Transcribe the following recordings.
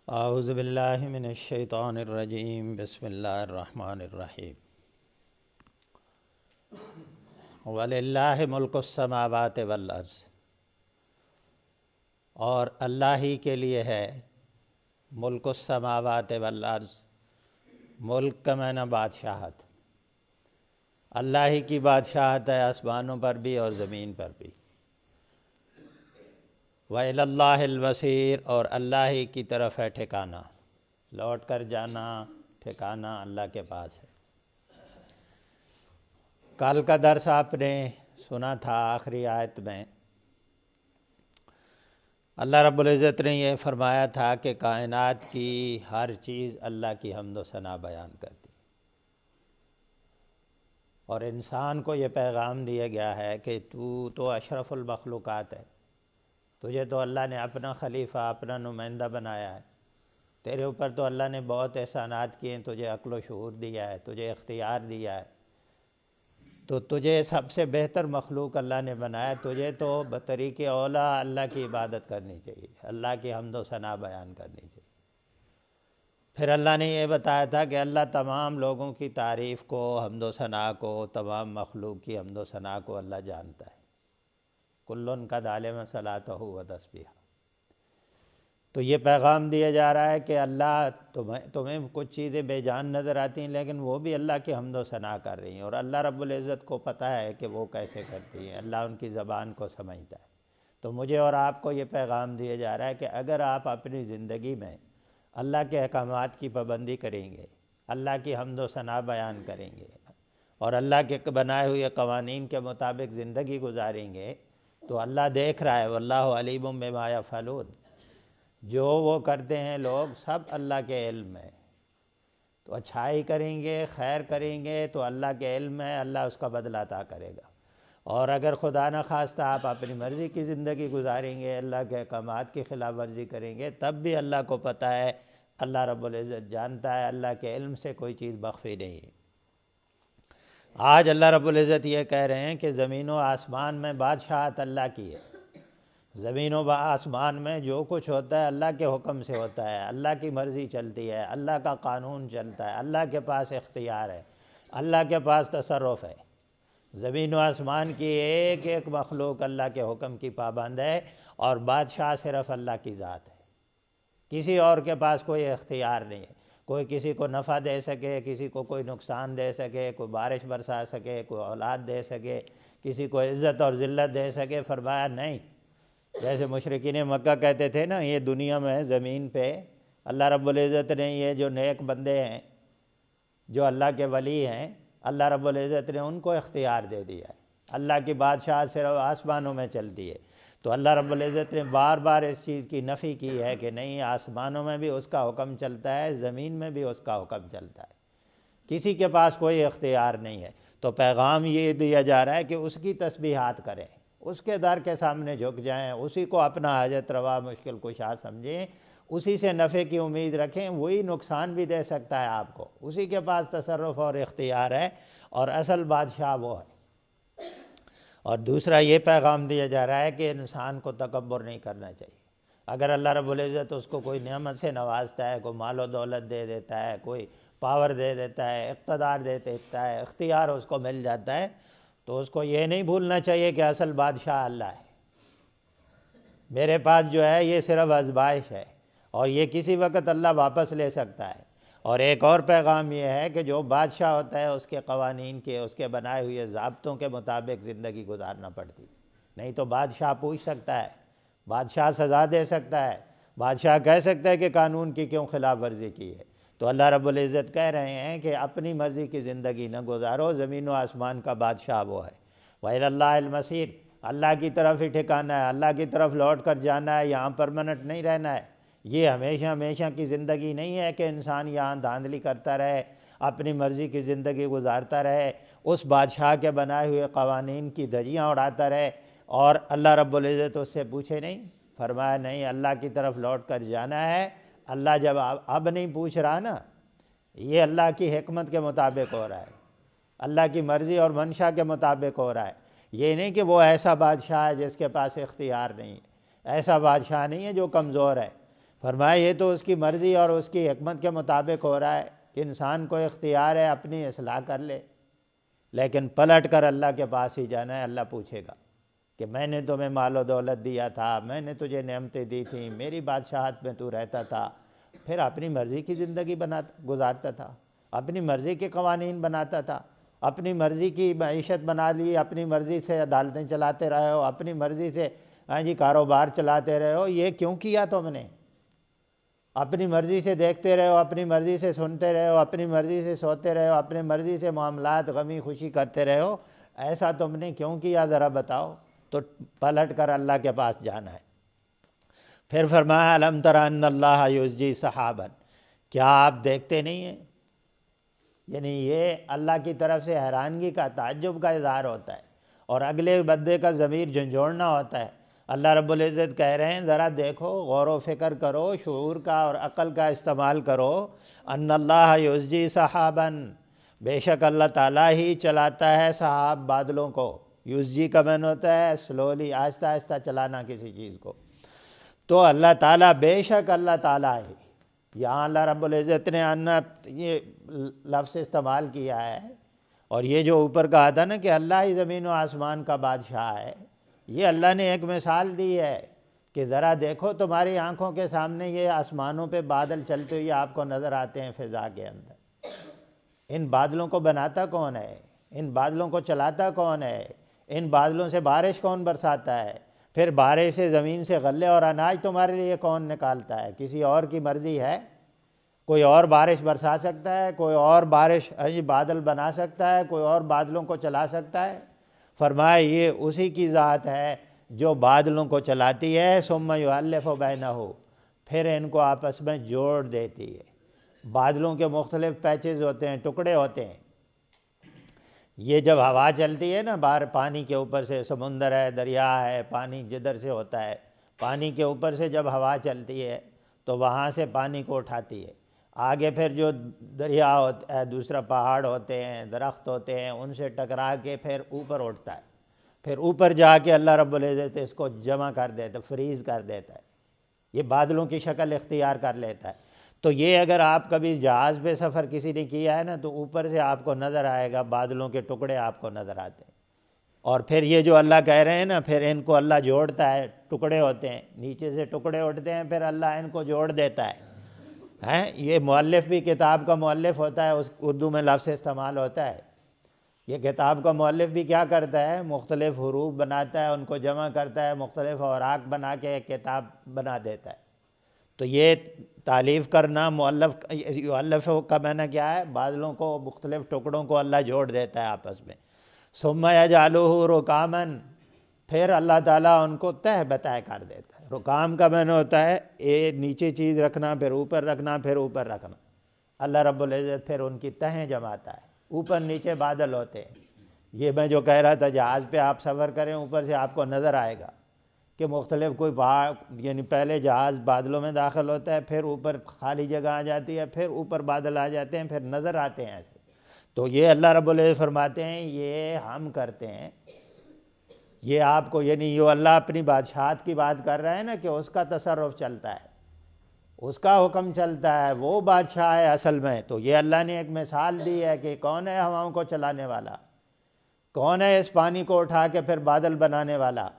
اعوذ باللہ من الشیطان الرجیم، بسم اللہ الرحمن الرحیم۔ وَلِلَّهِ مُلْكُ السَّمَاوَاتِ وَالْأَرْضِ، اور اللہ ہی کے لیے ہے ملک السماوات والارض۔ ملک کا معنی بادشاہت، اللہ ہی کی بادشاہت ہے آسمانوں پر بھی اور زمین پر بھی۔ وَإِلَى اللَّهِ الْمَصِيرُ، اور اللہ ہی کی طرف ہے ٹھکانہ، لوٹ کر جانا ٹھکانہ اللہ کے پاس ہے۔ کل کا درس آپ نے سنا تھا، آخری آیت میں اللہ رب العزت نے یہ فرمایا تھا کہ کائنات کی ہر چیز اللہ کی حمد و ثنا بیان کرتی، اور انسان کو یہ پیغام دیا گیا ہے کہ تو اشرف المخلوقات ہے، تجھے تو اللہ نے اپنا خلیفہ، اپنا نمائندہ بنایا ہے، تیرے اوپر تو اللہ نے بہت احسانات کیے ہیں، تجھے عقل و شعور دیا ہے، تجھے اختیار دیا ہے، تو تجھے سب سے بہتر مخلوق اللہ نے بنایا، تجھے تو بطریق اولا اللہ کی عبادت کرنی چاہیے، اللہ کی حمد و ثنا بیان کرنی چاہیے۔ پھر اللہ نے یہ بتایا تھا کہ اللہ تمام لوگوں کی تعریف کو، حمد و ثنا کو، تمام مخلوق کی حمد و ثنا کو اللہ جانتا ہے۔ کلن قد علم صلاتہ و تسبیحہ۔ تو یہ پیغام دیا جا رہا ہے کہ اللہ تمہیں کچھ چیزیں بے جان نظر آتی ہیں، لیکن وہ بھی اللہ کی حمد و ثنا کر رہی ہیں، اور اللہ رب العزت کو پتہ ہے کہ وہ کیسے کرتی ہیں، اللہ ان کی زبان کو سمجھتا ہے۔ تو مجھے اور آپ کو یہ پیغام دیا جا رہا ہے کہ اگر آپ اپنی زندگی میں اللہ کے احکامات کی پابندی کریں گے، اللہ کی حمد و ثنا بیان کریں گے، اور اللہ کے بنائے ہوئے قوانین کے مطابق زندگی گزاریں گے، تو اللہ دیکھ رہا ہے، واللہ علیم بما یفعلون، جو وہ کرتے ہیں لوگ سب اللہ کے علم میں۔ تو اچھائی کریں گے، خیر کریں گے تو اللہ کے علم میں، اللہ اس کا بدلہ عطا کرے گا، اور اگر خدا نخواستہ آپ اپنی مرضی کی زندگی گزاریں گے، اللہ کے احکامات کی خلاف ورزی کریں گے، تب بھی اللہ کو پتہ ہے، اللہ رب العزت جانتا ہے، اللہ کے علم سے کوئی چیز مخفی نہیں ہے۔ آج اللہ رب العزت یہ کہہ رہے ہیں کہ زمین و آسمان میں بادشاہت اللہ کی ہے، زمین و آسمان میں جو کچھ ہوتا ہے اللہ کے حکم سے ہوتا ہے، اللہ کی مرضی چلتی ہے، اللہ کا قانون چلتا ہے، اللہ کے پاس اختیار ہے، اللہ کے پاس تصرف ہے۔ زمین و آسمان کی ایک ایک مخلوق اللہ کے حکم کی پابند ہے، اور بادشاہ صرف اللہ کی ذات ہے، کسی اور کے پاس کوئی اختیار نہیں ہے۔ کوئی کسی کو نفع دے سکے، کسی کو کوئی نقصان دے سکے، کوئی بارش برسا سکے، کوئی اولاد دے سکے، کسی کو عزت اور ذلت دے سکے، فرمایا نہیں۔ جیسے مشرکین مکہ کہتے تھے نا، یہ دنیا میں زمین پہ اللہ رب العزت نے یہ جو نیک بندے ہیں، جو اللہ کے ولی ہیں، اللہ رب العزت نے ان کو اختیار دے دیا ہے، اللہ کی بادشاہت صرف آسمانوں میں چلتی ہے۔ تو اللہ رب العزت نے بار بار اس چیز کی نفی کی ہے کہ نہیں، آسمانوں میں بھی اس کا حکم چلتا ہے، زمین میں بھی اس کا حکم چلتا ہے، کسی کے پاس کوئی اختیار نہیں ہے۔ تو پیغام یہ دیا جا رہا ہے کہ اس کی تسبیحات کریں، اس کے در کے سامنے جھک جائیں، اسی کو اپنا حاجت روا مشکل کشا سمجھیں، اسی سے نفع کی امید رکھیں، وہی نقصان بھی دے سکتا ہے آپ کو، اسی کے پاس تصرف اور اختیار ہے، اور اصل بادشاہ وہ ہے۔ اور دوسرا یہ پیغام دیا جا رہا ہے کہ انسان کو تکبر نہیں کرنا چاہیے۔ اگر اللہ رب العزت اس کو کوئی نعمت سے نوازتا ہے، کوئی مال و دولت دے دیتا ہے، کوئی پاور دے دیتا ہے، اقتدار دے دیتا ہے، اختیار اس کو مل جاتا ہے، تو اس کو یہ نہیں بھولنا چاہیے کہ اصل بادشاہ اللہ ہے، میرے پاس جو ہے یہ صرف آزمائش ہے، اور یہ کسی وقت اللہ واپس لے سکتا ہے۔ اور ایک اور پیغام یہ ہے کہ جو بادشاہ ہوتا ہے، اس کے قوانین کے، اس کے بنائے ہوئے ضابطوں کے مطابق زندگی گزارنا پڑتی، نہیں تو بادشاہ پوچھ سکتا ہے، بادشاہ سزا دے سکتا ہے، بادشاہ کہہ سکتا ہے کہ قانون کی کیوں خلاف ورزی کی ہے۔ تو اللہ رب العزت کہہ رہے ہیں کہ اپنی مرضی کی زندگی نہ گزارو، زمین و آسمان کا بادشاہ وہ ہے۔ وَإِلَى اللَّهِ الْمَصِيرُ، اللہ کی طرف ہی ٹھکانا ہے، اللہ کی طرف لوٹ کر جانا ہے، یہاں پرماننٹ نہیں رہنا ہے۔ یہ ہمیشہ ہمیشہ کی زندگی نہیں ہے کہ انسان یہاں دھاندلی کرتا رہے، اپنی مرضی کی زندگی گزارتا رہے، اس بادشاہ کے بنائے ہوئے قوانین کی دھجیاں اڑاتا رہے، اور اللہ رب العزت اس سے پوچھے نہیں۔ فرمایا نہیں، اللہ کی طرف لوٹ کر جانا ہے۔ اللہ جب اب نہیں پوچھ رہا نا، یہ اللہ کی حکمت کے مطابق ہو رہا ہے، اللہ کی مرضی اور منشا کے مطابق ہو رہا ہے۔ یہ نہیں کہ وہ ایسا بادشاہ ہے جس کے پاس اختیار نہیں ہے، ایسا بادشاہ نہیں ہے جو کمزور ہے۔ فرمایا یہ تو اس کی مرضی اور اس کی حکمت کے مطابق ہو رہا ہے کہ انسان کو اختیار ہے اپنی اصلاح کر لے، لیکن پلٹ کر اللہ کے پاس ہی جانا ہے۔ اللہ پوچھے گا کہ میں نے تمہیں مال و دولت دیا تھا، میں نے تجھے نعمتیں دی تھیں، میری بادشاہت میں تو رہتا تھا، پھر اپنی مرضی کی زندگی گزارتا تھا، اپنی مرضی کے قوانین بناتا تھا، اپنی مرضی کی معیشت بنا لی، اپنی مرضی سے عدالتیں چلاتے رہے ہو، اپنی مرضی سے کاروبار چلاتے رہے ہو۔ یہ کیوں کیا تم نے؟ اپنی مرضی سے دیکھتے رہے ہو، اپنی مرضی سے سنتے رہے ہو، اپنی مرضی سے سوتے رہے ہو، اپنی مرضی سے معاملات غمی خوشی کرتے رہے ہو، ایسا تم نے کیوں کیا ذرا بتاؤ؟ تو پلٹ کر اللہ کے پاس جانا ہے۔ پھر فرمایا الم تر ان اللہ یزجی سحابا، کیا آپ دیکھتے نہیں ہیں؟ یعنی یہ اللہ کی طرف سے حیرانگی کا، تعجب کا اظہار ہوتا ہے، اور اگلے بندے کا ضمیر جھنجھوڑنا ہوتا ہے۔ اللہ رب العزت کہہ رہے ہیں ذرا دیکھو، غور و فکر کرو، شعور کا اور عقل کا استعمال کرو۔ ان اللہ یزجی سحابا، بے شک اللہ تعالیٰ ہی چلاتا ہے سحاب، بادلوں کو۔ یزجی کا معنی ہوتا ہے سلولی، آہستہ آہستہ چلانا کسی چیز کو۔ تو اللہ تعالیٰ، بے شک اللہ تعالیٰ ہی، یہاں اللہ رب العزت نے یہ لفظ استعمال کیا ہے، اور یہ جو اوپر کہا تھا نا کہ اللہ ہی زمین و آسمان کا بادشاہ ہے، یہ اللہ نے ایک مثال دی ہے کہ ذرا دیکھو، تمہاری آنکھوں کے سامنے یہ آسمانوں پہ بادل چلتے ہوئے آپ کو نظر آتے ہیں فضا کے اندر۔ ان بادلوں کو بناتا کون ہے؟ ان بادلوں کو چلاتا کون ہے؟ ان بادلوں سے بارش کون برساتا ہے؟ پھر بارش سے زمین سے غلے اور اناج تمہارے لیے کون نکالتا ہے؟ کسی اور کی مرضی ہے؟ کوئی اور بارش برسا سکتا ہے؟ کوئی اور بارش بادل بنا سکتا ہے؟ کوئی اور بادلوں کو چلا سکتا ہے؟ فرمایا یہ اسی کی ذات ہے جو بادلوں کو چلاتی ہے، ثم یؤلف بینہ، پھر ان کو آپس میں جوڑ دیتی ہے۔ بادلوں کے مختلف پیچز ہوتے ہیں، ٹکڑے ہوتے ہیں۔ یہ جب ہوا چلتی ہے نا، باہر پانی کے اوپر سے، سمندر ہے، دریا ہے، پانی جدھر سے ہوتا ہے، پانی کے اوپر سے جب ہوا چلتی ہے تو وہاں سے پانی کو اٹھاتی ہے، آگے پھر جو دریا ہوتا ہے، دوسرا پہاڑ ہوتے ہیں، درخت ہوتے ہیں، ان سے ٹکرا کے پھر اوپر اٹھتا ہے، پھر اوپر جا کے اللہ رب العزت اس کو جمع کر دیتا ہے، فریز کر دیتا ہے، یہ بادلوں کی شکل اختیار کر لیتا ہے۔ تو یہ اگر آپ کبھی جہاز پہ سفر کسی نے کیا ہے نا، تو اوپر سے آپ کو نظر آئے گا، بادلوں کے ٹکڑے آپ کو نظر آتے ہیں، اور پھر یہ جو اللہ کہہ رہے ہیں نا، پھر ان کو اللہ جوڑتا ہے، ٹکڑے ہوتے ہیں، نیچے سے ٹکڑے اٹھتے ہیں، پھر اللہ ان کو جوڑ دیتا ہے۔ یہ مؤلف بھی کتاب کا مؤلف ہوتا ہے، اس اردو میں لفظ استعمال ہوتا ہے، یہ کتاب کا مؤلف بھی کیا کرتا ہے؟ مختلف حروف بناتا ہے، ان کو جمع کرتا ہے، مختلف اوراق بنا کے ایک کتاب بنا دیتا ہے۔ تو یہ تالیف کرنا، مؤلف کا معنی کیا ہے؟ بادلوں کو، مختلف ٹکڑوں کو اللہ جوڑ دیتا ہے آپس میں۔ ثم یجعلہ رکاما، پھر اللہ تعالیٰ ان کو تہ بتہ کر دیتا ہے۔ رکام کا معنی ہوتا ہے نیچے چیز رکھنا، پھر اوپر رکھنا، پھر اوپر رکھنا۔ اللہ رب العزت پھر ان کی تہیں جماتا ہے، اوپر نیچے بادل ہوتے ہیں۔ یہ میں جو کہہ رہا تھا، جہاز پہ آپ سفر کریں، اوپر سے آپ کو نظر آئے گا کہ مختلف کوئی پہاڑ، یعنی پہلے جہاز بادلوں میں داخل ہوتا ہے، پھر اوپر خالی جگہ آ جاتی ہے، پھر اوپر بادل آ جاتے ہیں، پھر نظر آتے ہیں ایسے۔ تو یہ اللہ رب العزت فرماتے ہیں یہ ہم کرتے ہیں، یہ آپ کو، یعنی یہ اللہ اپنی بادشاہت کی بات کر رہا ہے نا، کہ اس کا تصرف چلتا ہے، اس کا حکم چلتا ہے، وہ بادشاہ ہے اصل میں۔ تو یہ اللہ نے ایک مثال دی ہے کہ کون ہے ہواؤں کو چلانے والا، کون ہے اس پانی کو اٹھا کے پھر بادل بنانے والا،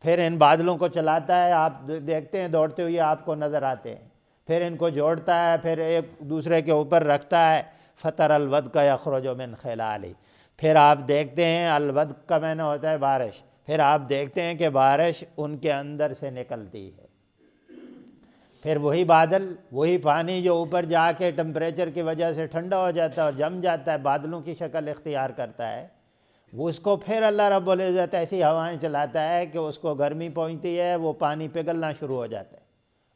پھر ان بادلوں کو چلاتا ہے، آپ دیکھتے ہیں دوڑتے ہوئے آپ کو نظر آتے ہیں، پھر ان کو جوڑتا ہے، پھر ایک دوسرے کے اوپر رکھتا ہے۔ فَتَرَى الْوَدْقَ يَخْرُجُ مِنْ خِلَالِهِ، پھر آپ دیکھتے ہیں، الودق کا معنی ہوتا ہے بارش، پھر آپ دیکھتے ہیں کہ بارش ان کے اندر سے نکلتی ہے، پھر وہی بادل، وہی پانی جو اوپر جا کے ٹمپریچر کی وجہ سے ٹھنڈا ہو جاتا ہے اور جم جاتا ہے، بادلوں کی شکل اختیار کرتا ہے، وہ اس کو پھر اللہ رب العزت ایسی ہوائیں چلاتا ہے کہ اس کو گرمی پہنچتی ہے، وہ پانی پگھلنا شروع ہو جاتا ہے،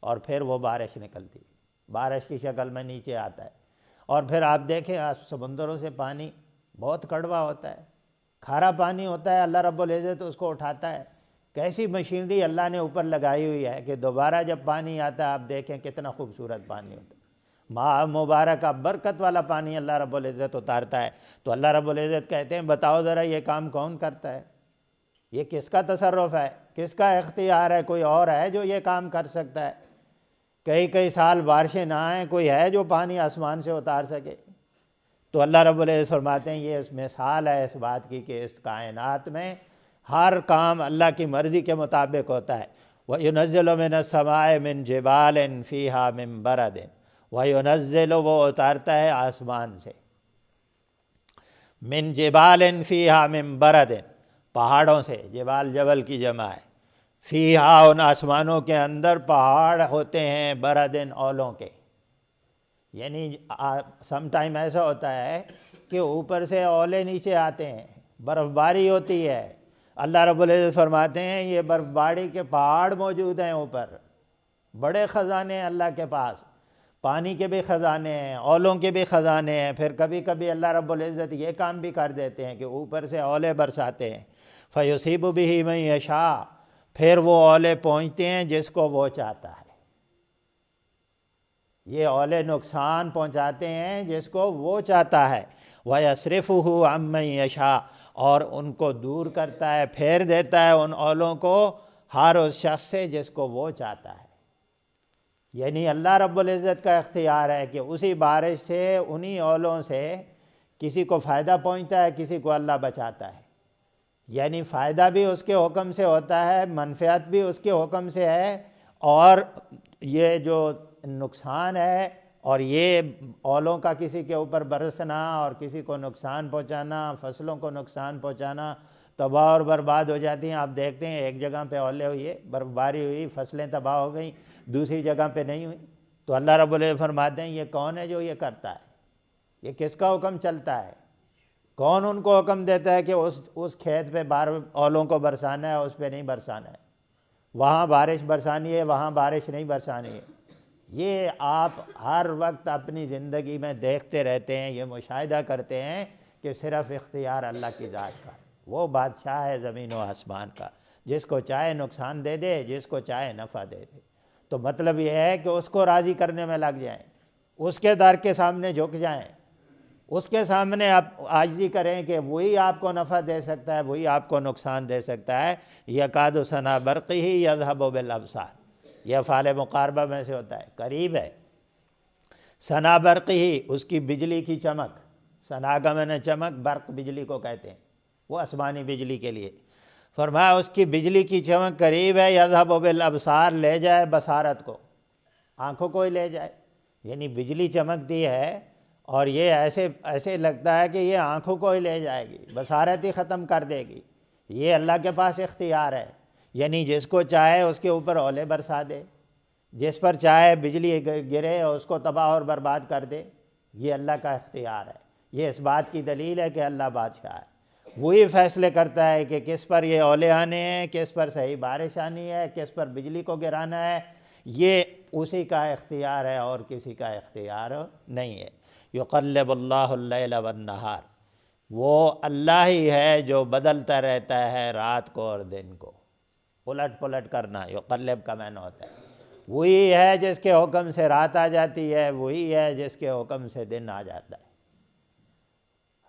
اور پھر وہ بارش نکلتی ہے، بارش کی شکل میں نیچے آتا ہے۔ اور پھر آپ دیکھیں سمندروں سے پانی بہت کڑوا ہوتا ہے، کھارا پانی ہوتا ہے، اللہ رب العزت اس کو اٹھاتا ہے، کیسی مشینری اللہ نے اوپر لگائی ہوئی ہے کہ دوبارہ جب پانی آتا ہے آپ دیکھیں کتنا خوبصورت پانی ہوتا ہے، ماہ مبارک برکت والا پانی اللہ رب العزت اتارتا ہے۔ تو اللہ رب العزت کہتے ہیں بتاؤ ذرا یہ کام کون کرتا ہے؟ یہ کس کا تصرف ہے؟ کس کا اختیار ہے؟ کوئی اور ہے جو یہ کام کر سکتا ہے؟ کئی کئی سال بارشیں نہ آئیں، کوئی ہے جو پانی آسمان سے اتار سکے؟ تو اللہ رب العزت فرماتے ہیں یہ اس مثال ہے اس بات کی کہ اس کائنات میں ہر کام اللہ کی مرضی کے مطابق ہوتا ہے۔ وَيُنَزِّلُ مِنَ السَّمَاءِ مِن جِبَالٍ فِيهَا مِن بَرَدٍ، وَيُنَزِّلُ وہ اتارتا ہے آسمان سے، من جبال فیہا من برد، پہاڑوں سے، جبال جبل کی جمع ہے، فیہا ان آسمانوں کے اندر پہاڑ ہوتے ہیں، بردن اولوں کے، یعنی سم ٹائم ایسا ہوتا ہے کہ اوپر سے اولے نیچے آتے ہیں، برف باری ہوتی ہے، اللہ رب العزت فرماتے ہیں یہ برف باری کے پہاڑ موجود ہیں اوپر، بڑے خزانے ہیں اللہ کے پاس، پانی کے بھی خزانے ہیں، اولوں کے بھی خزانے ہیں۔ پھر کبھی کبھی اللہ رب العزت یہ کام بھی کر دیتے ہیں کہ اوپر سے اولے برساتے ہیں، فَيُصِيبُ بِهِ مَن يَشَاءُ، پھر وہ اولے پہنچتے ہیں جس کو وہ چاہتا ہے، یہ اولے نقصان پہنچاتے ہیں جس کو وہ چاہتا ہے، وَيَصْرِفُهُ عَمَّن يَشَاءُ، اور ان کو دور کرتا ہے، پھیر دیتا ہے ان اولوں کو ہر اس شخص سے جس کو وہ چاہتا ہے۔ یعنی اللہ رب العزت کا اختیار ہے کہ اسی بارش سے، انہی اولوں سے کسی کو فائدہ پہنچتا ہے، کسی کو اللہ بچاتا ہے، یعنی فائدہ بھی اس کے حکم سے ہوتا ہے، منفعت بھی اس کے حکم سے ہے، اور یہ جو نقصان ہے اور یہ اولوں کا کسی کے اوپر برسنا اور کسی کو نقصان پہنچانا، فصلوں کو نقصان پہنچانا، تباہ اور برباد ہو جاتی ہیں۔ آپ دیکھتے ہیں ایک جگہ پہ اولے ہوئی، برف باری ہوئی، فصلیں تباہ ہو گئیں، دوسری جگہ پہ نہیں ہوئی، تو اللہ رب العزت فرماتے ہیں یہ کون ہے جو یہ کرتا ہے، یہ کس کا حکم چلتا ہے، کون ان کو حکم دیتا ہے کہ اس کھیت پہ اولوں کو برسانا ہے، اس پہ نہیں برسانا ہے، وہاں بارش برسانی ہے، وہاں بارش نہیں برسانی ہے۔ یہ آپ ہر وقت اپنی زندگی میں دیکھتے رہتے ہیں، یہ مشاہدہ کرتے ہیں کہ صرف اختیار اللہ کی ذات کا، وہ بادشاہ ہے زمین و آسمان کا، جس کو چاہے نقصان دے دے، جس کو چاہے نفع دے دے۔ تو مطلب یہ ہے کہ اس کو راضی کرنے میں لگ جائیں، اس کے در کے سامنے جھک جائیں، اس کے سامنے آپ عاجزی کریں کہ وہی آپ کو نفع دے سکتا ہے، وہی آپ کو نقصان دے سکتا ہے۔ یکاد ثنا برقہ یذھب بالابصار، یہ افعال مقاربہ میں سے ہوتا ہے، قریب ہے۔ ثنا برقہ، اس کی بجلی کی چمک، ثنا کا معنی چمک، برق بجلی کو کہتے ہیں، وہ آسمانی بجلی کے لیے، فرمایا اس کی بجلی کی چمک قریب ہے، یذھب بالابصار، لے جائے بصارت کو، آنکھوں کو ہی لے جائے، یعنی بجلی چمکتی ہے اور یہ ایسے لگتا ہے کہ یہ آنکھوں کو ہی لے جائے گی، بصارت ہی ختم کر دے گی۔ یہ اللہ کے پاس اختیار ہے، یعنی جس کو چاہے اس کے اوپر اولے برسا دے، جس پر چاہے بجلی گرے اور اس کو تباہ اور برباد کر دے، یہ اللہ کا اختیار ہے۔ یہ اس بات کی دلیل ہے کہ اللہ بادشاہ ہے، وہی فیصلے کرتا ہے کہ کس پر یہ اولے آنے ہیں، کس پر صحیح بارش آنی ہے، کس پر بجلی کو گرانا ہے، یہ اسی کا اختیار ہے اور کسی کا اختیار نہیں ہے۔ یقلب اللہ اللیل والنہار، وہ اللہ ہی ہے جو بدلتا رہتا ہے رات کو اور دن کو، الٹ پلٹ کرنا یقلب کا معنی ہوتا ہے۔ وہی ہے جس کے حکم سے رات آ جاتی ہے، وہی ہے جس کے حکم سے دن آ جاتا ہے۔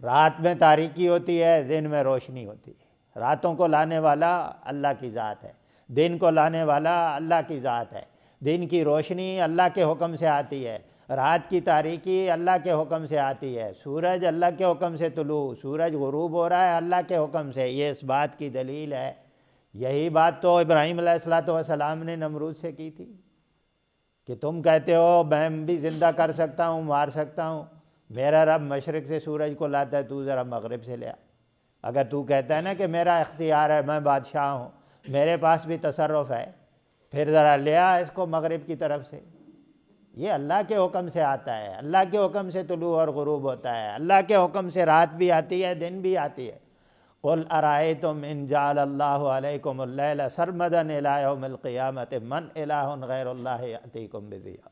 رات میں تاریکی ہوتی ہے، دن میں روشنی ہوتی ہے، راتوں کو لانے والا اللہ کی ذات ہے، دن کو لانے والا اللہ کی ذات ہے، دن کی روشنی اللہ کے حکم سے آتی ہے، رات کی تاریکی اللہ کے حکم سے آتی ہے، سورج اللہ کے حکم سے طلوع، سورج غروب ہو رہا ہے اللہ کے حکم سے، یہ اس بات کی دلیل ہے۔ یہی بات تو ابراہیم علیہ السلام نے نمرود سے کی تھی کہ تم کہتے ہو میں بھی زندہ کر سکتا ہوں، مار سکتا ہوں، میرا رب مشرق سے سورج کو لاتا ہے، تو ذرا مغرب سے لیا۔ اگر تو کہتا ہے نا کہ میرا اختیار ہے، میں بادشاہ ہوں، میرے پاس بھی تصرف ہے، پھر ذرا لیا اس کو مغرب کی طرف سے۔ یہ اللہ کے حکم سے آتا ہے، اللہ کے حکم سے طلوع اور غروب ہوتا ہے، اللہ کے حکم سے رات بھی آتی ہے، دن بھی آتی ہے۔ قل ارائیتم ان جعل اللہ علیکم اللیل سرمدا الی یوم القیامۃ من الہ غیر اللہ یأتیکم بضیاء۔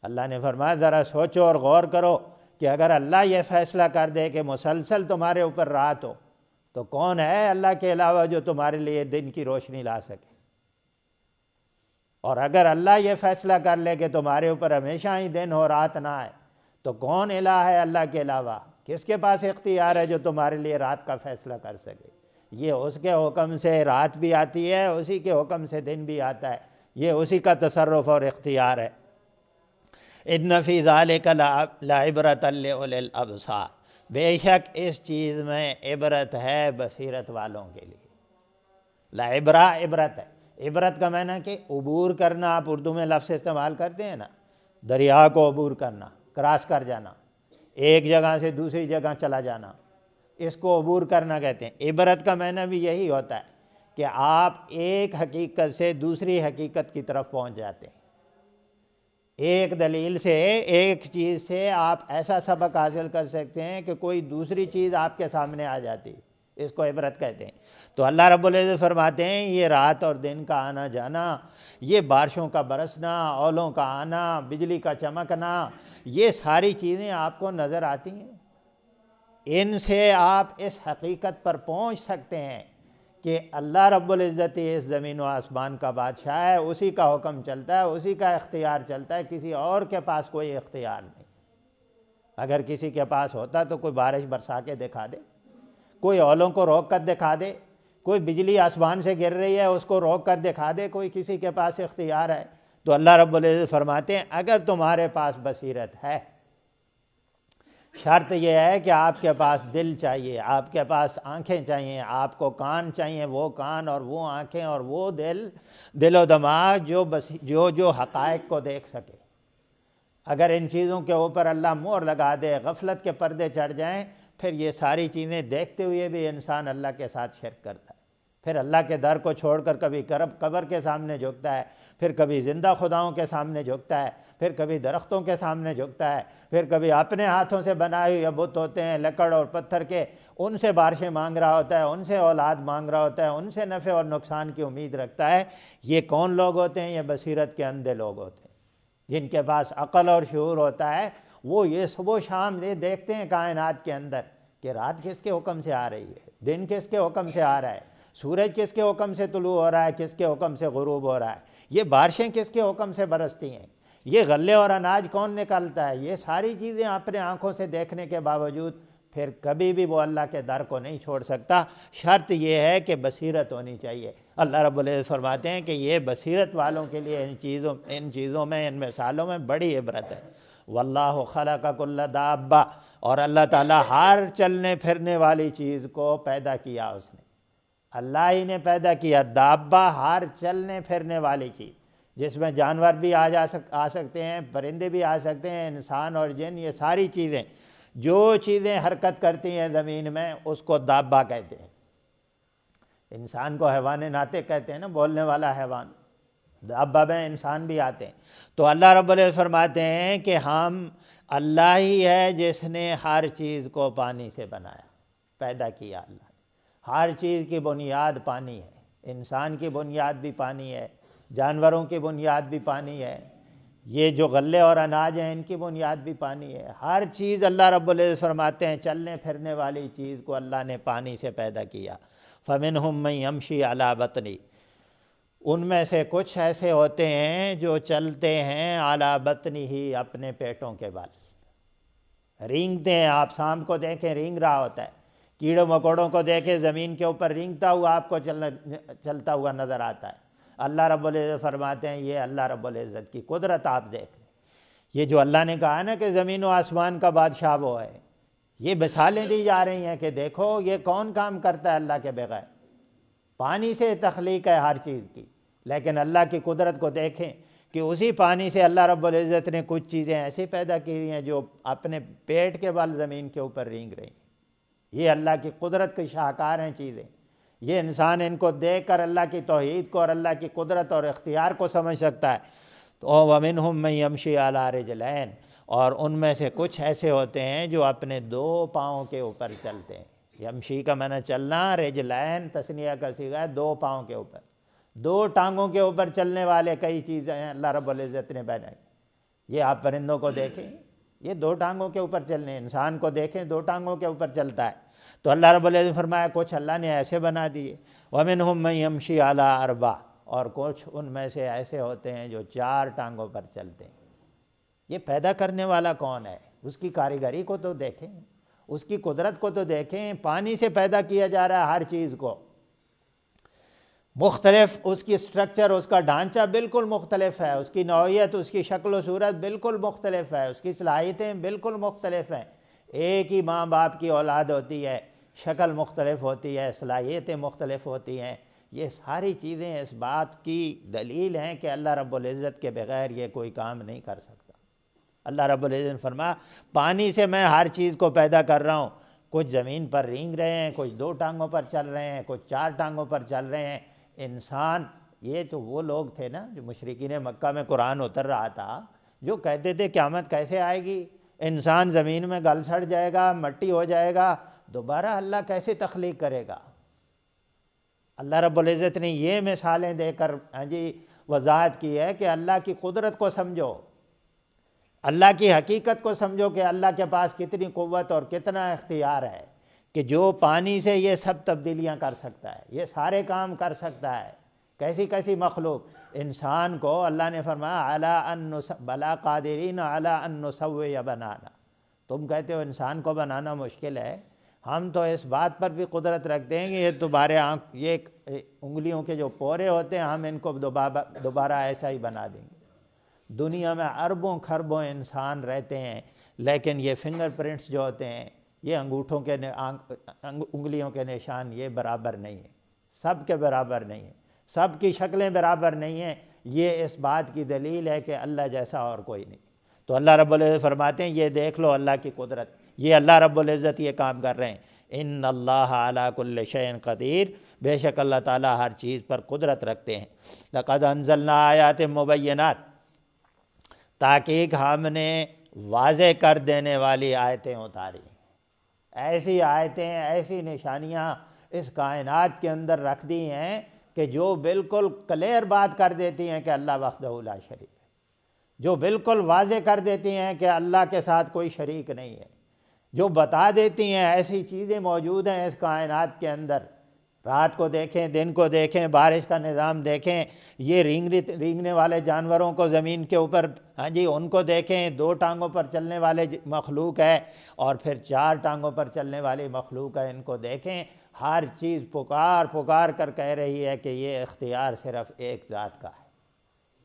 اللہ نے فرمایا ذرا سوچو اور غور کرو کہ اگر اللہ یہ فیصلہ کر دے کہ مسلسل تمہارے اوپر رات ہو تو کون ہے اللہ کے علاوہ جو تمہارے لیے دن کی روشنی لا سکے، اور اگر اللہ یہ فیصلہ کر لے کہ تمہارے اوپر ہمیشہ ہی دن ہو رات نہ آئے تو کون الہ ہے اللہ کے علاوہ، کس کے پاس اختیار ہے جو تمہارے لیے رات کا فیصلہ کر سکے۔ یہ اس کے حکم سے رات بھی آتی ہے، اسی کے حکم سے دن بھی آتا ہے، یہ اسی کا تصرف اور اختیار ہے۔ ان فی ذالک لعبرۃ لأولی الابصار، بے شک اس چیز میں عبرت ہے بصیرت والوں کے لیے۔ لعبرہ عبرت ہے، عبرت کا معنی کہ عبور کرنا، آپ اردو میں لفظ استعمال کرتے ہیں نا، دریا کو عبور کرنا، کراس کر جانا، ایک جگہ سے دوسری جگہ چلا جانا، اس کو عبور کرنا کہتے ہیں۔ عبرت کا معنی بھی یہی ہوتا ہے کہ آپ ایک حقیقت سے دوسری حقیقت کی طرف پہنچ جاتے ہیں۔ ایک دلیل سے، ایک چیز سے آپ ایسا سبق حاصل کر سکتے ہیں کہ کوئی دوسری چیز آپ کے سامنے آ جاتی، اس کو عبرت کہتے ہیں۔ تو اللہ رب العزت فرماتے ہیں یہ رات اور دن کا آنا جانا، یہ بارشوں کا برسنا، اولوں کا آنا، بجلی کا چمکنا، یہ ساری چیزیں آپ کو نظر آتی ہیں۔ ان سے آپ اس حقیقت پر پہنچ سکتے ہیں کہ اللہ رب العزت اس زمین و آسمان کا بادشاہ ہے، اسی کا حکم چلتا ہے، اسی کا اختیار چلتا ہے، کسی اور کے پاس کوئی اختیار نہیں۔ اگر کسی کے پاس ہوتا تو کوئی بارش برسا کے دکھا دے، کوئی اولوں کو روک کر دکھا دے، کوئی بجلی آسمان سے گر رہی ہے اس کو روک کر دکھا دے، کوئی کسی کے پاس اختیار ہے۔ تو اللہ رب العزت فرماتے ہیں اگر تمہارے پاس بصیرت ہے، شرط یہ ہے کہ آپ کے پاس دل چاہیے، آپ کے پاس آنکھیں چاہیے، آپ کو کان چاہیے، وہ کان اور وہ آنکھیں اور وہ دل و دماغ جو حقائق کو دیکھ سکے۔ اگر ان چیزوں کے اوپر اللہ مہر لگا دے، غفلت کے پردے چڑھ جائیں، پھر یہ ساری چیزیں دیکھتے ہوئے بھی انسان اللہ کے ساتھ شرک کرتا ہے، پھر اللہ کے در کو چھوڑ کر کبھی قبر کے سامنے جھکتا ہے، پھر کبھی زندہ خداؤں کے سامنے جھکتا ہے، پھر کبھی درختوں کے سامنے جھکتا ہے، پھر کبھی اپنے ہاتھوں سے بنائے ہوئے بت ہوتے ہیں لکڑ اور پتھر کے، ان سے بارشیں مانگ رہا ہوتا ہے، ان سے اولاد مانگ رہا ہوتا ہے، ان سے نفع اور نقصان کی امید رکھتا ہے۔ یہ کون لوگ ہوتے ہیں؟ یہ بصیرت کے اندھے لوگ ہوتے ہیں، جن کے پاس عقل اور شعور ہوتا ہے۔ وہ یہ صبح و شام یہ دیکھتے ہیں کائنات کے اندر کہ رات کس کے حکم سے آ رہی ہے، دن کس کے حکم سے آ رہا ہے، سورج کس کے حکم سے طلوع ہو رہا ہے، کس کے حکم سے غروب ہو رہا ہے، یہ بارشیں کس کے حکم سے برستی ہیں، یہ غلے اور اناج کون نکالتا ہے۔ یہ ساری چیزیں اپنے آنکھوں سے دیکھنے کے باوجود پھر کبھی بھی وہ اللہ کے در کو نہیں چھوڑ سکتا۔ شرط یہ ہے کہ بصیرت ہونی چاہیے۔ اللہ رب العزت فرماتے ہیں کہ یہ بصیرت والوں کے لیے ان چیزوں میں، ان مثالوں میں بڑی عبرت ہے۔ واللہ خلق کل دابہ، اور اللہ تعالیٰ ہر چلنے پھرنے والی چیز کو پیدا کیا، اس نے، اللہ ہی نے پیدا کیا۔ دابہ ہر چلنے پھرنے والی چیز، جس میں جانور بھی آ سکتے ہیں، پرندے بھی آ سکتے ہیں، انسان اور جن، یہ ساری چیزیں جو چیزیں حرکت کرتی ہیں زمین میں اس کو دابہ کہتے ہیں۔ انسان کو حیوان ناطق کہتے ہیں نا، بولنے والا حیوان، دابہ میں انسان بھی آتے ہیں۔ تو اللہ رب العزت فرماتے ہیں کہ ہم، اللہ ہی ہے جس نے ہر چیز کو پانی سے بنایا، پیدا کیا۔ اللہ نے ہر چیز کی بنیاد پانی ہے، انسان کی بنیاد بھی پانی ہے، جانوروں کی بنیاد بھی پانی ہے، یہ جو غلے اور اناج ہیں ان کی بنیاد بھی پانی ہے۔ ہر چیز اللہ رب العزت فرماتے ہیں چلنے پھرنے والی چیز کو اللہ نے پانی سے پیدا کیا۔ فَمِنْهُمْ مَنْ يَمْشِي عَلَى بَطْنِهِ، ان میں سے کچھ ایسے ہوتے ہیں جو چلتے ہیں عَلَى بَطْنِهِ، اپنے پیٹوں کے بل، رینگتے ہیں۔ آپ سانپ کو دیکھیں رینگ رہا ہوتا ہے، کیڑوں مکوڑوں کو دیکھیں زمین کے اوپر رینگتا ہوا آپ کو چلتا ہوا نظر آتا ہے۔ اللہ رب العزت فرماتے ہیں یہ اللہ رب العزت کی قدرت آپ دیکھ لیں۔ یہ جو اللہ نے کہا نا کہ زمین و آسمان کا بادشاہ وہ ہے، یہ مثالیں دی جا رہی ہیں کہ دیکھو یہ کون کام کرتا ہے اللہ کے بغیر۔ پانی سے تخلیق ہے ہر چیز کی، لیکن اللہ کی قدرت کو دیکھیں کہ اسی پانی سے اللہ رب العزت نے کچھ چیزیں ایسی پیدا کی ہیں جو اپنے پیٹ کے بل زمین کے اوپر رینگ رہی ہیں۔ یہ اللہ کی قدرت کی شاہکار ہیں چیزیں۔ یہ انسان ان کو دیکھ کر اللہ کی توحید کو اور اللہ کی قدرت اور اختیار کو سمجھ سکتا ہے۔ تو وَمِنْهُمْ مَنْ يَمْشِي عَلَى رِجْلَيْنِ، اور ان میں سے کچھ ایسے ہوتے ہیں جو اپنے دو پاؤں کے اوپر چلتے ہیں۔ یمشی کا معنی چلنا، رجلین تثنیہ کا صیغہ ہے، دو پاؤں کے اوپر، دو ٹانگوں کے اوپر چلنے والے کئی چیزیں ہیں اللہ رب العزت نے بنائی۔ یہ آپ پرندوں کو دیکھیں، یہ دو ٹانگوں کے اوپر چلنے، انسان کو دیکھیں دو ٹانگوں کے اوپر چلتا ہے۔ تو اللہ رب العزت فرمایا کچھ اللہ نے ایسے بنا دیے۔ وَمِنْهُمْ مَنْ يَمْشِي عَلَىٰ أَرْبَعٍ، اور کچھ ان میں سے ایسے ہوتے ہیں جو چار ٹانگوں پر چلتے ہیں۔ یہ پیدا کرنے والا کون ہے؟ اس کی کاریگری کو تو دیکھیں، اس کی قدرت کو تو دیکھیں۔ پانی سے پیدا کیا جا رہا ہے ہر چیز کو۔ مختلف اس کی سٹرکچر، اس کا ڈھانچہ بالکل مختلف ہے، اس کی نوعیت، اس کی شکل و صورت بالکل مختلف ہے، اس کی صلاحیتیں بالکل مختلف ہیں۔ ایک ہی ماں باپ کی اولاد ہوتی ہے، شکل مختلف ہوتی ہے، صلاحیتیں مختلف ہوتی ہیں۔ یہ ساری چیزیں اس بات کی دلیل ہیں کہ اللہ رب العزت کے بغیر یہ کوئی کام نہیں کر سکتا۔ اللہ رب العزت نے فرمایا پانی سے میں ہر چیز کو پیدا کر رہا ہوں، کچھ زمین پر رینگ رہے ہیں، کچھ 2 ٹانگوں پر چل رہے ہیں، کچھ 4 ٹانگوں پر چل رہے ہیں۔ انسان، یہ تو وہ لوگ تھے نا جو مشرکین مکہ میں قرآن اتر رہا تھا، جو کہتے تھے قیامت کیسے آئے گی، انسان زمین میں گل سڑ جائے گا، مٹی ہو جائے گا، دوبارہ اللہ کیسے تخلیق کرے گا۔ اللہ رب العزت نے یہ مثالیں دے کر وضاحت کی ہے کہ اللہ کی قدرت کو سمجھو، اللہ کی حقیقت کو سمجھو کہ اللہ کے پاس کتنی قوت اور کتنا اختیار ہے کہ جو پانی سے یہ سب تبدیلیاں کر سکتا ہے، یہ سارے کام کر سکتا ہے۔ کیسی کیسی مخلوق، انسان کو اللہ نے فرمایا بلا قادرین علی ان نسوی بنانا، تم کہتے ہو انسان کو بنانا مشکل ہے، ہم تو اس بات پر بھی قدرت رکھتے ہیں کہ یہ تمہارے یہ انگلیوں کے جو پورے ہوتے ہیں ہم ان کو دوبارہ ایسا ہی بنا دیں گے۔ دنیا میں اربوں خربوں انسان رہتے ہیں، لیکن یہ فنگر پرنٹس جو ہوتے ہیں، یہ انگوٹھوں کے انگلیوں کے نشان، یہ برابر نہیں ہیں، سب کے برابر نہیں ہیں، سب کی شکلیں برابر نہیں ہیں۔ یہ اس بات کی دلیل ہے کہ اللہ جیسا اور کوئی نہیں۔ تو اللہ رب العزت فرماتے ہیں یہ دیکھ لو اللہ کی قدرت، یہ اللہ رب العزت یہ کام کر رہے ہیں۔ ان اللہ علی کل شیء قدیر، بے شک اللہ تعالیٰ ہر چیز پر قدرت رکھتے ہیں۔ لقد انزلنا آیات مبینات، تحقیق ہم نے واضح کر دینے والی آیتیں اتاری، ایسی آیتیں، ایسی نشانیاں اس کائنات کے اندر رکھ دی ہیں کہ جو بالکل کلیئر بات کر دیتی ہیں کہ اللہ وحدہ لا شریک ہے، جو بالکل واضح کر دیتی ہیں کہ اللہ کے ساتھ کوئی شریک نہیں ہے، جو بتا دیتی ہیں ایسی چیزیں موجود ہیں اس کائنات کے اندر۔ رات کو دیکھیں، دن کو دیکھیں، بارش کا نظام دیکھیں، یہ رینگنے والے جانوروں کو زمین کے اوپر ان کو دیکھیں، 2 ٹانگوں پر چلنے والے مخلوق ہے اور پھر 4 ٹانگوں پر چلنے والی مخلوق ہے، ان کو دیکھیں۔ ہر چیز پکار کر کہہ رہی ہے کہ یہ اختیار صرف ایک ذات کا ہے،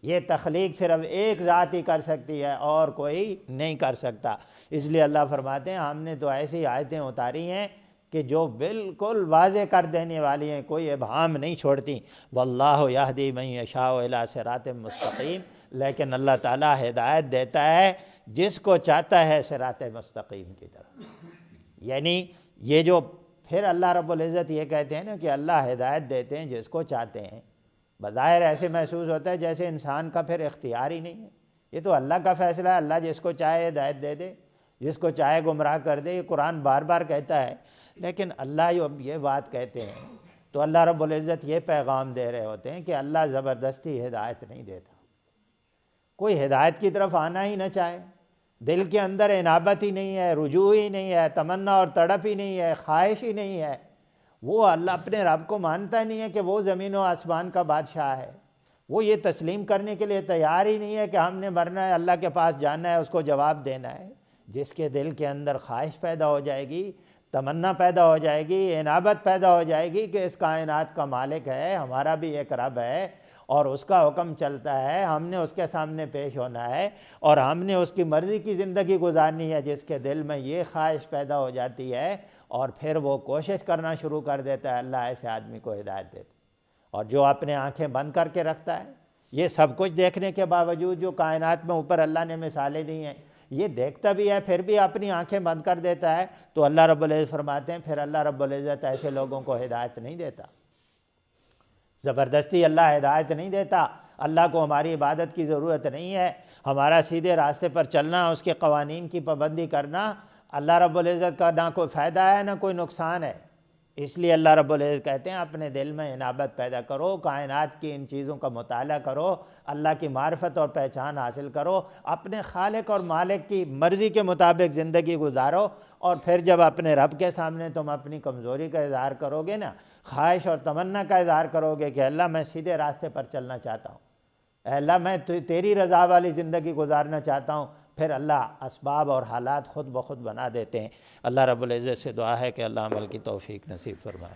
یہ تخلیق صرف ایک ذات ہی کر سکتی ہے اور کوئی نہیں کر سکتا۔ اس لیے اللہ فرماتے ہیں ہم نے تو ایسی آیتیں اتاری ہیں کہ جو بالکل واضح کر دینے والی ہیں، کوئی ابہام نہیں چھوڑتی۔ واللہ یہدی من یشاء الی صراط مستقیم، لیکن اللہ تعالیٰ ہدایت دیتا ہے جس کو چاہتا ہے صراط مستقیم کی طرف۔ یعنی یہ جو پھر اللہ رب العزت یہ کہتے ہیں نا کہ اللہ ہدایت دیتے ہیں جس کو چاہتے ہیں، بظاہر ایسے محسوس ہوتا ہے جیسے انسان کا پھر اختیار ہی نہیں ہے، یہ تو اللہ کا فیصلہ ہے، اللہ جس کو چاہے ہدایت دے دے، جس کو چاہے گمراہ کر دے، یہ قرآن بار بار کہتا ہے۔ لیکن اللہ یہ بات کہتے ہیں تو اللہ رب العزت یہ پیغام دے رہے ہوتے ہیں کہ اللہ زبردستی ہدایت نہیں دیتا۔ کوئی ہدایت کی طرف آنا ہی نہ چاہے، دل کے اندر انابت ہی نہیں ہے، رجوع ہی نہیں ہے، تمنا اور تڑپ ہی نہیں ہے، خواہش ہی نہیں ہے، وہ اللہ اپنے رب کو مانتا نہیں ہے کہ وہ زمین و آسمان کا بادشاہ ہے، وہ یہ تسلیم کرنے کے لیے تیار ہی نہیں ہے کہ ہم نے مرنا ہے، اللہ کے پاس جانا ہے، اس کو جواب دینا ہے۔ جس کے دل کے اندر خواہش پیدا ہو جائے گی، تمنا پیدا ہو جائے گی، انابت پیدا ہو جائے گی کہ اس کائنات کا مالک ہے، ہمارا بھی ایک رب ہے اور اس کا حکم چلتا ہے، ہم نے اس کے سامنے پیش ہونا ہے اور ہم نے اس کی مرضی کی زندگی گزارنی ہے، جس کے دل میں یہ خواہش پیدا ہو جاتی ہے اور پھر وہ کوشش کرنا شروع کر دیتا ہے، اللہ ایسے آدمی کو ہدایت دیتا ہے۔ اور جو اپنے آنکھیں بند کر کے رکھتا ہے، یہ سب کچھ دیکھنے کے باوجود جو کائنات میں اوپر اللہ نے مثالیں دی ہیں، یہ دیکھتا بھی ہے پھر بھی اپنی آنکھیں بند کر دیتا ہے، تو اللہ رب العزت فرماتے ہیں پھر اللہ رب العزت ایسے لوگوں کو ہدایت نہیں دیتا، زبردستی اللہ ہدایت نہیں دیتا۔ اللہ کو ہماری عبادت کی ضرورت نہیں ہے، ہمارا سیدھے راستے پر چلنا، اس کے قوانین کی پابندی کرنا اللہ رب العزت کا نہ کوئی فائدہ ہے نہ کوئی نقصان ہے۔ اس لیے اللہ رب العزت کہتے ہیں اپنے دل میں انابت پیدا کرو، کائنات کی ان چیزوں کا مطالعہ کرو، اللہ کی معرفت اور پہچان حاصل کرو، اپنے خالق اور مالک کی مرضی کے مطابق زندگی گزارو، اور پھر جب اپنے رب کے سامنے تم اپنی کمزوری کا اظہار کرو گے نا، خواہش اور تمنا کا اظہار کرو گے کہ اللہ میں سیدھے راستے پر چلنا چاہتا ہوں، اے اللہ میں تیری رضا والی زندگی گزارنا چاہتا ہوں، پھر اللہ اسباب اور حالات خود بخود بنا دیتے ہیں۔ اللہ رب العزت سے دعا ہے کہ اللہ عمل کی توفیق نصیب فرمائے۔